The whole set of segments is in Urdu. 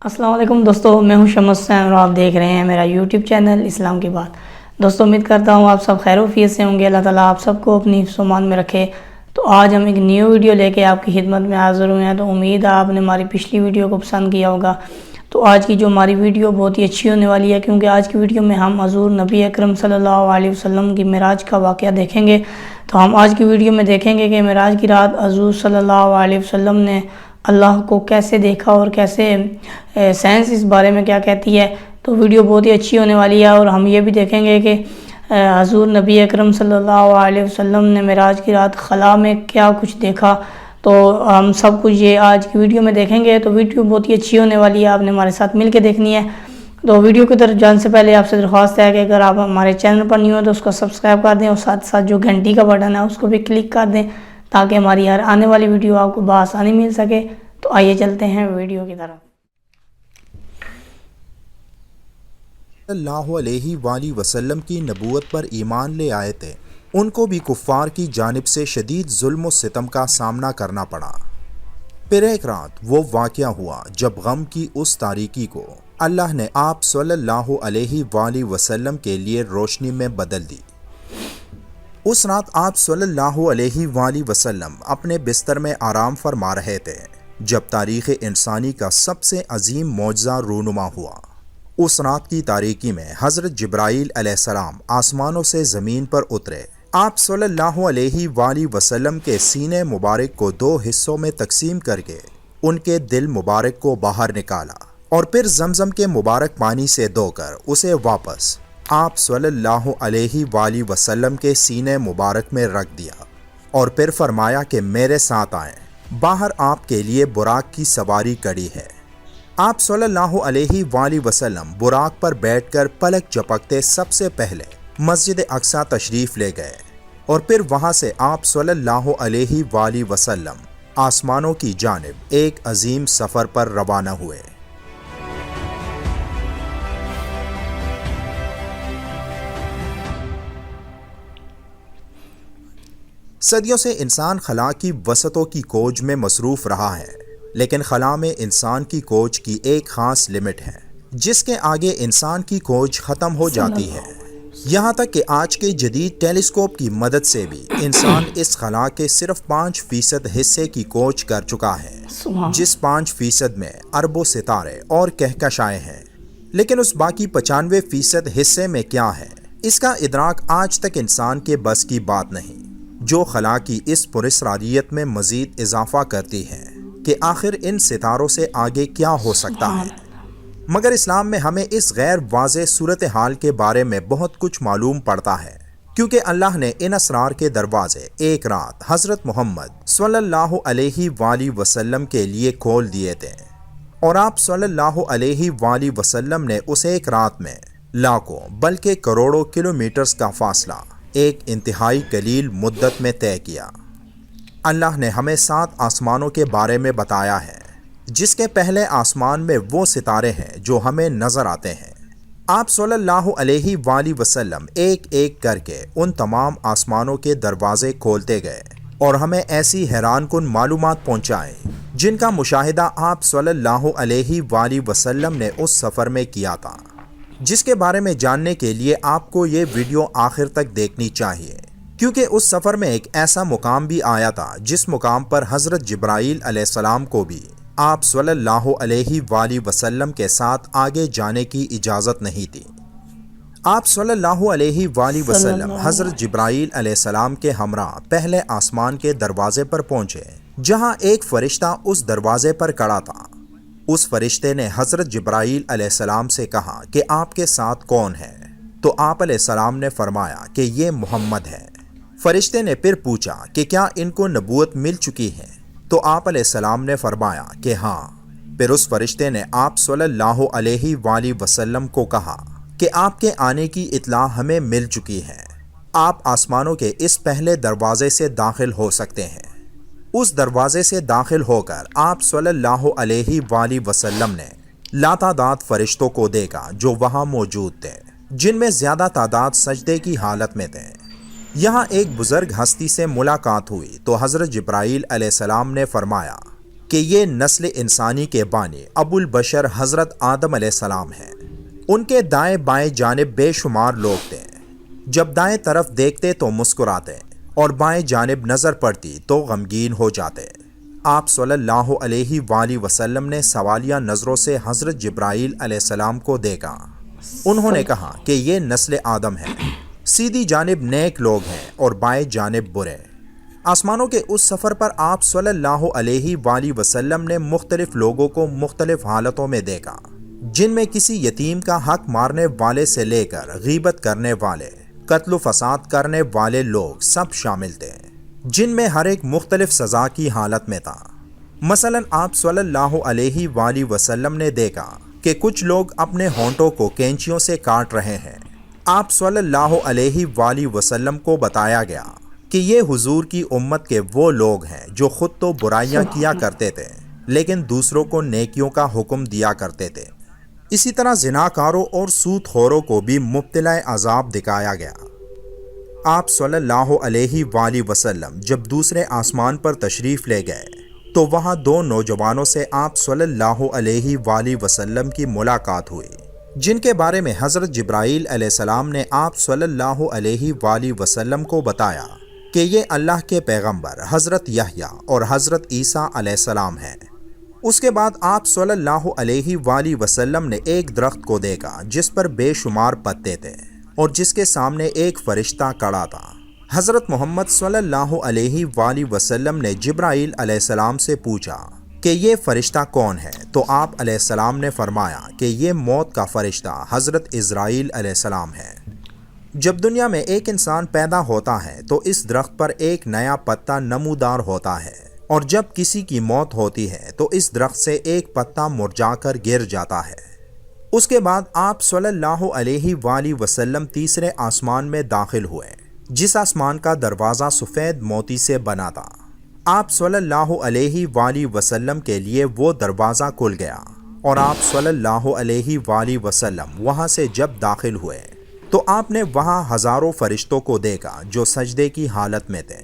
السلام علیکم دوستو، میں ہوں شمس حسین اور آپ دیکھ رہے ہیں میرا یوٹیوب چینل اسلام کی بات۔ دوستو امید کرتا ہوں آپ سب خیر و عافیت سے ہوں گے۔ اللہ تعالیٰ آپ سب کو اپنی حفظ و امان میں رکھے۔ تو آج ہم ایک نیو ویڈیو لے کے آپ کی خدمت میں حاضر ہوئے ہیں۔ تو امید ہے آپ نے ہماری پچھلی ویڈیو کو پسند کیا ہوگا۔ تو آج کی جو ہماری ویڈیو بہت ہی اچھی ہونے والی ہے، کیونکہ آج کی ویڈیو میں ہم حضور نبی اکرم صلی اللہ علیہ وسلم کی معراج کا واقعہ دیکھیں گے۔ تو ہم آج کی ویڈیو میں دیکھیں گے کہ معراج کی رات حضور صلی اللہ علیہ وسلم نے اللہ کو کیسے دیکھا اور کیسے سائنس اس بارے میں کیا کہتی ہے۔ تو ویڈیو بہت ہی اچھی ہونے والی ہے، اور ہم یہ بھی دیکھیں گے کہ حضور نبی اکرم صلی اللہ علیہ وسلم نے معراج کی رات خلا میں کیا کچھ دیکھا۔ تو ہم سب کچھ یہ آج کی ویڈیو میں دیکھیں گے۔ تو ویڈیو بہت ہی اچھی ہونے والی ہے، آپ نے ہمارے ساتھ مل کے دیکھنی ہے۔ تو ویڈیو کی طرف جانے سے پہلے آپ سے درخواست ہے کہ اگر آپ ہمارے چینل پر نہیں ہو تو اس کو سبسکرائب کر دیں، اور ساتھ ساتھ جو گھنٹی کا بٹن ہے اس کو بھی کلک کر دیں، تاکہ ہماری ہر آنے والی ویڈیو آپ کو بآسانی مل سکے۔ تو آئیے چلتے ہیں ویڈیو کی طرف۔ صلی اللہ علیہ وآلہ وسلم کی نبوت پر ایمان لے آئے تھے، ان کو بھی کفار کی جانب سے شدید ظلم و ستم کا سامنا کرنا پڑا۔ پھر ایک رات وہ واقعہ ہوا جب غم کی اس تاریکی کو اللہ نے آپ صلی اللہ علیہ وآلہ وسلم کے لیے روشنی میں بدل دی۔ اس رات آپ صلی اللہ علیہ وآلہ وسلم اپنے بستر میں آرام فرما رہے تھے جب تاریخ انسانی کا سب سے عظیم معجزہ رونما ہوا۔ اس رات کی تاریکی میں حضرت جبرائیل علیہ السلام آسمانوں سے زمین پر اترے۔ آپ صلی اللہ علیہ وآلہ وسلم کے سینے مبارک کو دو حصوں میں تقسیم کر کے ان کے دل مبارک کو باہر نکالا، اور پھر زمزم کے مبارک پانی سے دھو کر اسے واپس آپ صلی اللہ علیہ وآلہ وسلم کے سینے مبارک میں رکھ دیا، اور پھر فرمایا کہ میرے ساتھ آئیں، باہر آپ کے لیے براق کی سواری کڑی ہے۔ آپ صلی اللہ علیہ وآلہ وسلم براق پر بیٹھ کر پلک جھپکتے سب سے پہلے مسجد اقصی تشریف لے گئے، اور پھر وہاں سے آپ صلی اللہ علیہ وآلہ وسلم آسمانوں کی جانب ایک عظیم سفر پر روانہ ہوئے۔ صدیوں سے انسان خلا کی وسعتوں کی کھوج میں مصروف رہا ہے، لیکن خلا میں انسان کی کھوج کی ایک خاص لمٹ ہے جس کے آگے انسان کی کھوج ختم ہو جاتی ہے۔ یہاں تک کہ آج کے جدید ٹیلیسکوپ کی مدد سے بھی انسان اس خلا کے صرف 5% حصے کی کھوج کر چکا ہے، جس 5% میں اربوں ستارے اور کہکشائیں ہیں۔ لیکن اس باقی 95% حصے میں کیا ہے، اس کا ادراک آج تک انسان کے بس کی بات نہیں، جو خلا کی اس پراسراریت میں مزید اضافہ کرتی ہے کہ آخر ان ستاروں سے آگے کیا ہو سکتا ہے۔ مگر اسلام میں ہمیں اس غیر واضح صورتحال کے بارے میں بہت کچھ معلوم پڑتا ہے، کیونکہ اللہ نے ان اسرار کے دروازے ایک رات حضرت محمد صلی اللہ علیہ وآلہ وسلم کے لیے کھول دیے تھے، اور آپ صلی اللہ علیہ وآلہ وسلم نے اس ایک رات میں لاکھوں بلکہ کروڑوں کلومیٹرز کا فاصلہ ایک انتہائی قلیل مدت میں طے کیا۔ اللہ نے ہمیں 7 آسمانوں کے بارے میں بتایا ہے، جس کے پہلے آسمان میں وہ ستارے ہیں جو ہمیں نظر آتے ہیں۔ آپ صلی اللہ علیہ وآلہ وسلم ایک ایک کر کے ان تمام آسمانوں کے دروازے کھولتے گئے، اور ہمیں ایسی حیران کن معلومات پہنچائیں جن کا مشاہدہ آپ صلی اللہ علیہ وآلہ وسلم نے اس سفر میں کیا تھا، جس کے بارے میں جاننے کے لیے آپ کو یہ ویڈیو آخر تک دیکھنی چاہیے، کیونکہ اس سفر میں ایک ایسا مقام بھی آیا تھا جس مقام پر حضرت جبرائیل علیہ السلام کو بھی آپ صلی اللہ علیہ وآلہ وسلم کے ساتھ آگے جانے کی اجازت نہیں تھی۔ آپ صلی اللہ علیہ وآلہ وسلم حضرت جبرائیل علیہ السلام کے ہمراہ پہلے آسمان کے دروازے پر پہنچے، جہاں ایک فرشتہ اس دروازے پر کھڑا تھا۔ اس فرشتے نے حضرت جبرائیل علیہ السلام سے کہا کہ آپ کے ساتھ کون ہے؟ تو آپ علیہ السلام نے فرمایا کہ یہ محمد ہے۔ فرشتے نے پھر پوچھا کہ کیا ان کو نبوت مل چکی ہے؟ تو آپ علیہ السلام نے فرمایا کہ ہاں۔ پھر اس فرشتے نے آپ صلی اللہ علیہ وآلہ وسلم کو کہا کہ آپ کے آنے کی اطلاع ہمیں مل چکی ہے، آپ آسمانوں کے اس پہلے دروازے سے داخل ہو سکتے ہیں۔ اس دروازے سے داخل ہو کر آپ صلی اللہ علیہ وآلہ وسلم نے لاتعداد فرشتوں کو دیکھا جو وہاں موجود تھے، جن میں زیادہ تعداد سجدے کی حالت میں تھے۔ یہاں ایک بزرگ ہستی سے ملاقات ہوئی تو حضرت جبرائیل علیہ السلام نے فرمایا کہ یہ نسل انسانی کے بانی ابو البشر حضرت آدم علیہ السلام ہیں۔ ان کے دائیں بائیں جانب بے شمار لوگ تھے۔ جب دائیں طرف دیکھتے تو مسکراتے اور بائیں جانب نظر پڑتی تو غمگین ہو جاتے۔ آپ صلی اللہ علیہ وآلہ وسلم نے سوالیہ نظروں سے حضرت جبرائیل علیہ السلام کو دیکھا۔ انہوں نے کہا کہ یہ نسل آدم ہے، سیدھی جانب نیک لوگ ہیں اور بائیں جانب برے۔ آسمانوں کے اس سفر پر آپ صلی اللہ علیہ وآلہ وسلم نے مختلف لوگوں کو مختلف حالتوں میں دیکھا، جن میں کسی یتیم کا حق مارنے والے سے لے کر غیبت کرنے والے، قتل و فساد کرنے والے لوگ سب شامل تھے، جن میں ہر ایک مختلف سزا کی حالت میں تھا۔ مثلا آپ صلی اللہ علیہ وآلہ وسلم نے دیکھا کہ کچھ لوگ اپنے ہونٹوں کو کینچیوں سے کاٹ رہے ہیں۔ آپ صلی اللہ علیہ وآلہ وسلم کو بتایا گیا کہ یہ حضور کی امت کے وہ لوگ ہیں جو خود تو برائیاں کیا کرتے تھے لیکن دوسروں کو نیکیوں کا حکم دیا کرتے تھے۔ اسی طرح زناکاروں اور سود خوروں کو بھی مبتلا عذاب دکھایا گیا۔ آپ صلی اللہ علیہ وآلہ وسلم جب دوسرے آسمان پر تشریف لے گئے تو وہاں دو نوجوانوں سے آپ صلی اللہ علیہ وآلہ وسلم کی ملاقات ہوئی، جن کے بارے میں حضرت جبرائیل علیہ السلام نے آپ صلی اللہ علیہ وآلہ وسلم کو بتایا کہ یہ اللہ کے پیغمبر حضرت یحییٰ اور حضرت عیسیٰ علیہ السلام ہیں۔ اس کے بعد آپ صلی اللہ علیہ وآلہ وسلم نے ایک درخت کو دیکھا جس پر بے شمار پتے تھے اور جس کے سامنے ایک فرشتہ کھڑا تھا۔ حضرت محمد صلی اللہ علیہ وآلہ وسلم نے جبرائیل علیہ السلام سے پوچھا کہ یہ فرشتہ کون ہے، تو آپ علیہ السلام نے فرمایا کہ یہ موت کا فرشتہ حضرت عزرائیل علیہ السلام ہے۔ جب دنیا میں ایک انسان پیدا ہوتا ہے تو اس درخت پر ایک نیا پتا نمودار ہوتا ہے، اور جب کسی کی موت ہوتی ہے تو اس درخت سے ایک پتا مرجھا کر گر جاتا ہے۔ اس کے بعد آپ صلی اللہ علیہ وآلہ وسلم تیسرے آسمان میں داخل ہوئے، جس آسمان کا دروازہ سفید موتی سے بنا تھا۔ آپ صلی اللہ علیہ وآلہ وسلم کے لیے وہ دروازہ کھل گیا اور آپ صلی اللہ علیہ وآلہ وسلم وہاں سے جب داخل ہوئے تو آپ نے وہاں ہزاروں فرشتوں کو دیکھا جو سجدے کی حالت میں تھے۔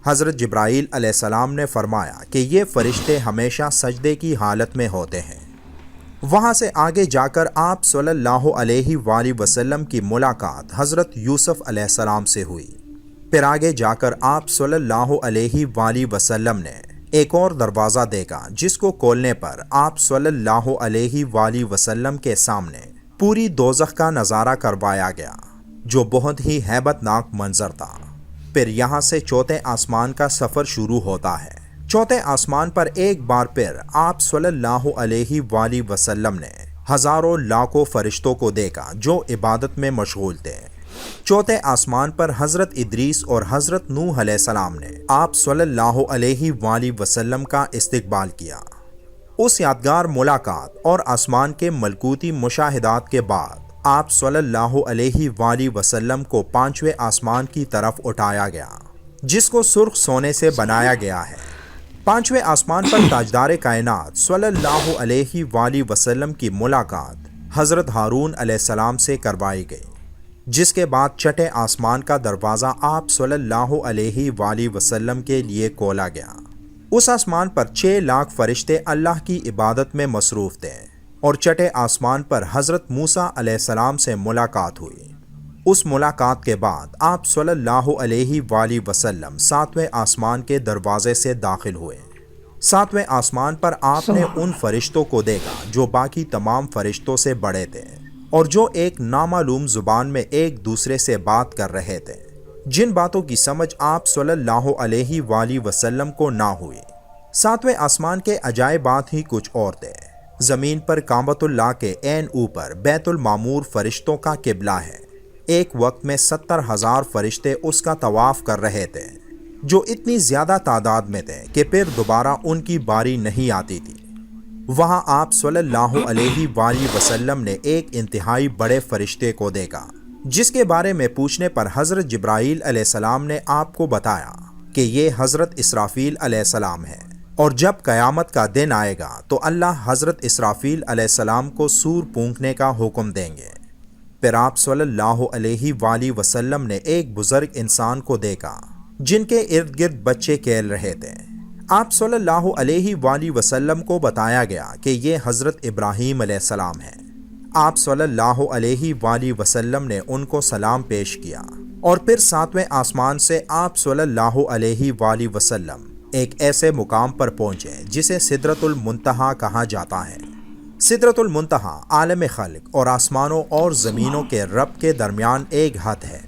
حضرت جبرائیل علیہ السلام نے فرمایا کہ یہ فرشتے ہمیشہ سجدے کی حالت میں ہوتے ہیں۔ وہاں سے آگے جا کر آپ صلی اللہ علیہ وآلہ وسلم کی ملاقات حضرت یوسف علیہ السلام سے ہوئی۔ پھر آگے جا کر آپ صلی اللہ علیہ وآلہ وسلم نے ایک اور دروازہ دیکھا جس کو کھولنے پر آپ صلی اللہ علیہ وآلہ وسلم کے سامنے پوری دوزخ کا نظارہ کروایا گیا، جو بہت ہی ہیبت ناک منظر تھا۔ پھر یہاں سے چوتھے آسمان کا سفر شروع ہوتا ہے۔ چوتھے آسمان پر ایک بار پھر آپ صلی اللہ علیہ وآلہ وسلم نے ہزاروں لاکھوں فرشتوں کو دیکھا جو عبادت میں مشغول تھے۔ چوتھے آسمان پر حضرت ادریس اور حضرت نوح علیہ السلام نے آپ صلی اللہ علیہ وآلہ وسلم کا استقبال کیا۔ اس یادگار ملاقات اور آسمان کے ملکوتی مشاہدات کے بعد آپ صلی اللہ علیہ وآلہ وسلم کو پانچویں آسمان کی طرف اٹھایا گیا، جس کو سرخ سونے سے بنایا گیا ہے۔ پانچویں آسمان پر تاجدار کائنات صلی اللہ علیہ وآلہ وسلم کی ملاقات حضرت ہارون علیہ السلام سے کروائی گئی، جس کے بعد چھٹے آسمان کا دروازہ آپ صلی اللہ علیہ وآلہ وسلم کے لیے کھولا گیا۔ اس آسمان پر 6 لاکھ فرشتے اللہ کی عبادت میں مصروف تھے، اور چھٹے آسمان پر حضرت موسیٰ علیہ السلام سے ملاقات ہوئی۔ اس ملاقات کے بعد آپ صلی اللہ علیہ وآلہ وسلم 7ویں آسمان کے دروازے سے داخل ہوئے۔ 7ویں آسمان پر آپ نے ان فرشتوں کو دیکھا جو باقی تمام فرشتوں سے بڑے تھے اور جو ایک نامعلوم زبان میں ایک دوسرے سے بات کر رہے تھے، جن باتوں کی سمجھ آپ صلی اللہ علیہ وآلہ وسلم کو نہ ہوئی۔ 7ویں آسمان کے عجائبات ہی کچھ اور تھے۔ زمین پر کعبۃ اللہ کے عین اوپر بیت المعمور فرشتوں کا قبلہ ہے۔ ایک وقت میں 70,000 فرشتے اس کا طواف کر رہے تھے، جو اتنی زیادہ تعداد میں تھے کہ پھر دوبارہ ان کی باری نہیں آتی تھی۔ وہاں آپ صلی اللہ علیہ وآلہ وسلم نے ایک انتہائی بڑے فرشتے کو دیکھا، جس کے بارے میں پوچھنے پر حضرت جبرائیل علیہ السلام نے آپ کو بتایا کہ یہ حضرت اسرافیل علیہ السلام ہے، اور جب قیامت کا دن آئے گا تو اللہ حضرت اسرافیل علیہ السلام کو سور پھونکنے کا حکم دیں گے۔ پھر آپ صلی اللہ علیہ وآلہ وسلم نے ایک بزرگ انسان کو دیکھا جن کے ارد گرد بچے کھیل رہے تھے۔ آپ صلی اللہ علیہ وآلہ وسلم کو بتایا گیا کہ یہ حضرت ابراہیم علیہ السلام ہیں۔ آپ صلی اللہ علیہ وآلہ وسلم نے ان کو سلام پیش کیا اور پھر 7ویں آسمان سے آپ صلی اللہ علیہ وآلہ وسلم ایک ایسے مقام پر پہنچے جسے سدرۃ المنتہا کہا جاتا ہے۔ سدرۃ المنتہا عالم خلق اور آسمانوں اور زمینوں کے رب کے درمیان ایک حد ہے۔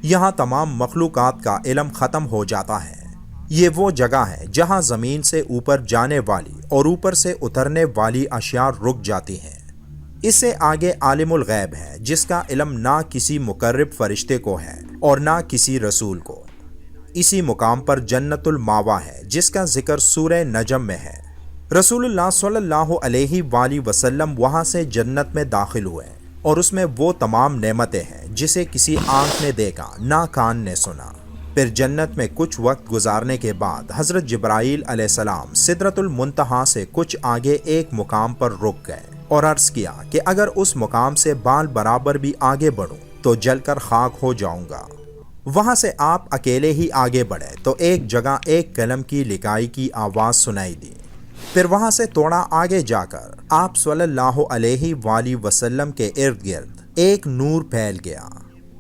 یہاں تمام مخلوقات کا علم ختم ہو جاتا ہے۔ یہ وہ جگہ ہے جہاں زمین سے اوپر جانے والی اور اوپر سے اترنے والی اشیاء رک جاتی ہیں۔ اس سے آگے عالم الغیب ہے جس کا علم نہ کسی مقرب فرشتے کو ہے اور نہ کسی رسول کو۔ اسی مقام پر جنت الماوا ہے جس کا ذکر سورہ نجم میں ہے۔ رسول اللہ صلی اللہ علیہ وآلہ وسلم وہاں سے جنت میں داخل ہوئے اور اس میں وہ تمام نعمتیں ہیں جسے کسی آنکھ نے دیکھا نہ کان نے سنا۔ پھر جنت میں کچھ وقت گزارنے کے بعد حضرت جبرائیل علیہ السلام سدرۃ المنتہا سے کچھ آگے ایک مقام پر رک گئے اور عرض کیا کہ اگر اس مقام سے بال برابر بھی آگے بڑھوں تو جل کر خاک ہو جاؤں گا۔ وہاں سے آپ اکیلے ہی آگے بڑھے تو ایک جگہ ایک قلم کی لکھائی کی آواز سنائی دی۔ پھر وہاں سے تھوڑا آگے جا کر آپ صلی اللہ علیہ وآلہ وسلم کے ارد گرد ایک نور پھیل گیا،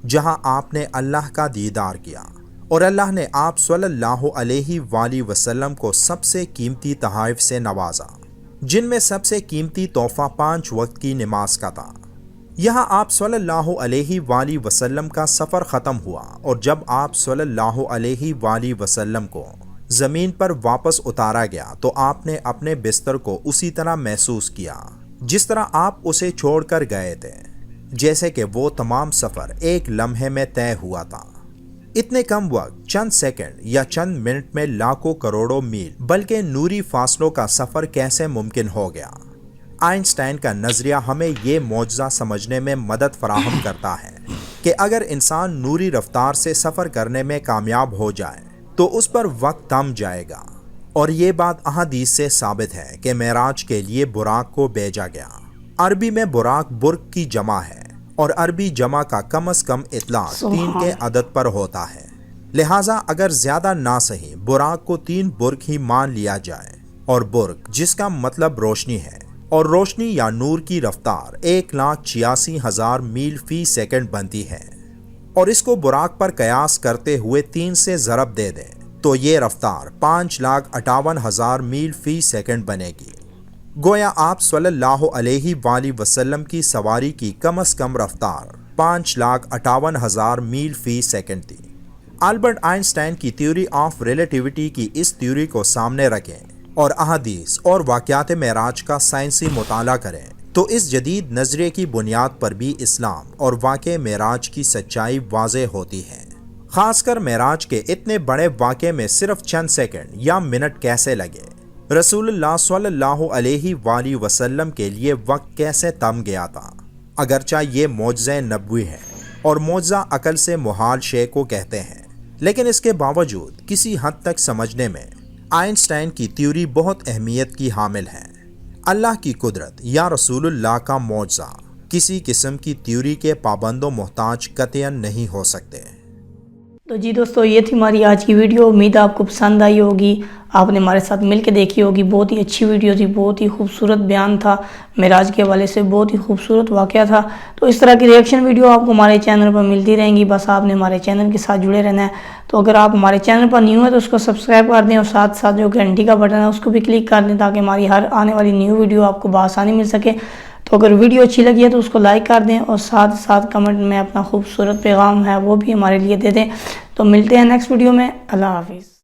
جہاں آپ نے اللہ کا دیدار کیا اور اللہ نے آپ صلی اللہ علیہ وآلہ وسلم کو سب سے قیمتی تحائف سے نوازا، جن میں سب سے قیمتی تحفہ 5 وقت کی نماز کا تھا۔ یہاں آپ صلی اللہ علیہ وآلہ وسلم کا سفر ختم ہوا اور جب آپ صلی اللہ علیہ وآلہ وسلم کو زمین پر واپس اتارا گیا تو آپ نے اپنے بستر کو اسی طرح محسوس کیا جس طرح آپ اسے چھوڑ کر گئے تھے، جیسے کہ وہ تمام سفر ایک لمحے میں طے ہوا تھا۔ اتنے کم وقت، چند سیکنڈ یا چند منٹ میں لاکھوں کروڑوں میل بلکہ نوری فاصلوں کا سفر کیسے ممکن ہو گیا؟ آئنسٹائن کا نظریہ ہمیں یہ معجزہ سمجھنے میں مدد فراہم کرتا ہے کہ اگر انسان نوری رفتار سے سفر کرنے میں کامیاب ہو جائے تو اس پر وقت تھم جائے گا، اور یہ بات احادیث سے ثابت ہے کہ معراج کے لیے براق کو بھیجا گیا۔ عربی میں براق برق کی جمع ہے اور عربی جمع کا کم از کم اطلاق 3 کے عدد پر ہوتا ہے، لہٰذا اگر زیادہ نہ صحیح براق کو 3 برق ہی مان لیا جائے، اور برق جس کا مطلب روشنی ہے، اور روشنی یا نور کی رفتار 1,86,000 میل فی سیکنڈ بنتی ہے، اور اس کو براق پر قیاس کرتے ہوئے 3 سے ضرب دے دیں تو یہ رفتار 5,58,000 میل فی سیکنڈ بنے گی۔ گویا آپ صلی اللہ علیہ وآلہ وسلم کی سواری کی کم از کم رفتار 5,58,000 میل فی سیکنڈ تھی۔ البرٹ آئنسٹائن کی تھیوری آف ریلیٹیوٹی کی اس تھیوری کو سامنے رکھیں اور احادیث اور واقعات معراج کا سائنسی مطالعہ کریں تو اس جدید نظریے کی بنیاد پر بھی اسلام اور واقعہ معراج کی سچائی واضح ہوتی ہے۔ خاص کر معراج کے اتنے بڑے واقعے میں صرف چند سیکنڈ یا منٹ کیسے لگے؟ رسول اللہ صلی اللہ علیہ وآلہ وسلم کے لیے وقت کیسے تھم گیا تھا؟ اگرچہ یہ معجزہ نبوی ہے اور معجزہ عقل سے محال شے کو کہتے ہیں، لیکن اس کے باوجود کسی حد تک سمجھنے میں آئنسٹائن کی تھیوری بہت اہمیت کی حامل ہے۔ اللہ کی قدرت یا رسول اللہ کا معجزہ کسی قسم کی تھیوری کے پابند و محتاج قطعاً نہیں ہو سکتے۔ تو جی دوستو، یہ تھی ہماری آج کی ویڈیو۔ امید آپ کو پسند آئی ہوگی، آپ نے ہمارے ساتھ مل کے دیکھی ہوگی۔ بہت ہی اچھی ویڈیو تھی، بہت ہی خوبصورت بیان تھا معراج کے حوالے سے، بہت ہی خوبصورت واقعہ تھا۔ تو اس طرح کی ریئیکشن ویڈیو آپ کو ہمارے چینل پر ملتی رہیں گی، بس آپ نے ہمارے چینل کے ساتھ جڑے رہنا ہے۔ تو اگر آپ ہمارے چینل پر نیو ہیں تو اس کو سبسکرائب کر دیں اور ساتھ ساتھ جو گھنٹی کا بٹن ہے اس کو بھی کلک کر دیں تاکہ ہماری ہر آنے والی نیو ویڈیو آپ کو بآسانی مل سکے۔ تو اگر ویڈیو اچھی لگی ہے تو اس کو لائک کر دیں اور ساتھ ساتھ کمنٹ میں اپنا خوبصورت پیغام ہے وہ بھی ہمارے لیے دے دیں۔ تو ملتے ہیں نیکسٹ ویڈیو میں۔ اللہ حافظ۔